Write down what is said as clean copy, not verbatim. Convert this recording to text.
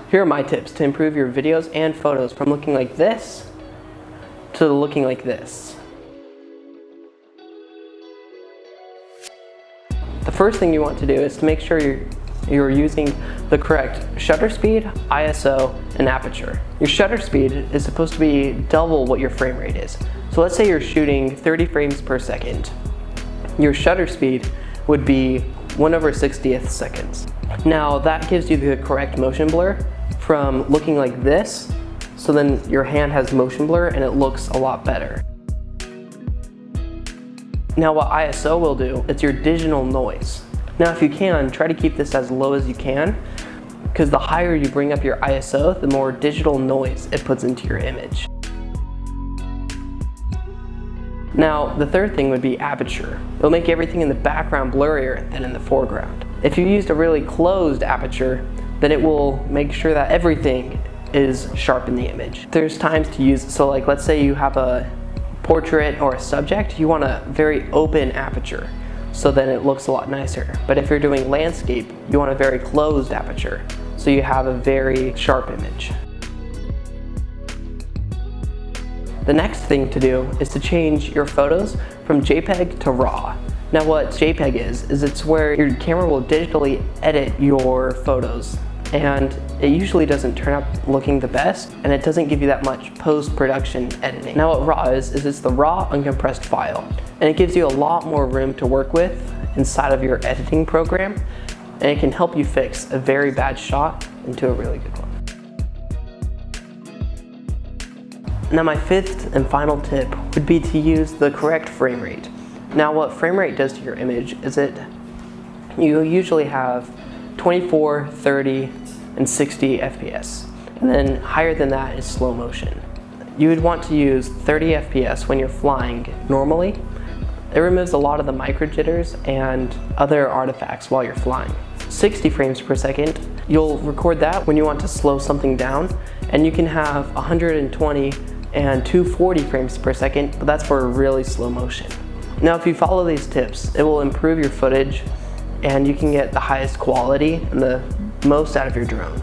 Here are my tips to improve your videos and photos from looking like this to looking like this. The first thing you want to do is to make sure you're using the correct shutter speed, ISO, and aperture. Your shutter speed is supposed to be double what your frame rate is. So let's say you're shooting 30 frames per second. Your shutter speed would be 1/60th seconds. Now that gives you the correct motion blur from looking like this, so then your hand has motion blur and it looks a lot better. Now what ISO will do, it's your digital noise. Now if you can, try to keep this as low as you can, because the higher you bring up your ISO, the more digital noise it puts into your image. Now the third thing would be aperture. It'll make everything in the background blurrier than in the foreground. If you used a really closed aperture, then it will make sure that everything is sharp in the image. There's times to use, so like let's say you have a portrait or a subject, you want a very open aperture, so then it looks a lot nicer. But if you're doing landscape, you want a very closed aperture, so you have a very sharp image. The next thing to do is to change your photos from JPEG to RAW. Now what JPEG is it's where your camera will digitally edit your photos, and it usually doesn't turn out looking the best, and it doesn't give you that much post-production editing. Now what RAW is it's the raw uncompressed file, and it gives you a lot more room to work with inside of your editing program, and it can help you fix a very bad shot into a really good one. Now my fifth and final tip would be to use the correct frame rate. Now what frame rate does to your image is you usually have 24, 30, and 60 FPS. And then higher than that is slow motion. You would want to use 30 FPS when you're flying normally. It removes a lot of the micro jitters and other artifacts while you're flying. 60 frames per second, you'll record that when you want to slow something down, and you can have 120 and 240 frames per second, but that's for really slow motion. Now if you follow these tips, it will improve your footage and you can get the highest quality and the most out of your drone.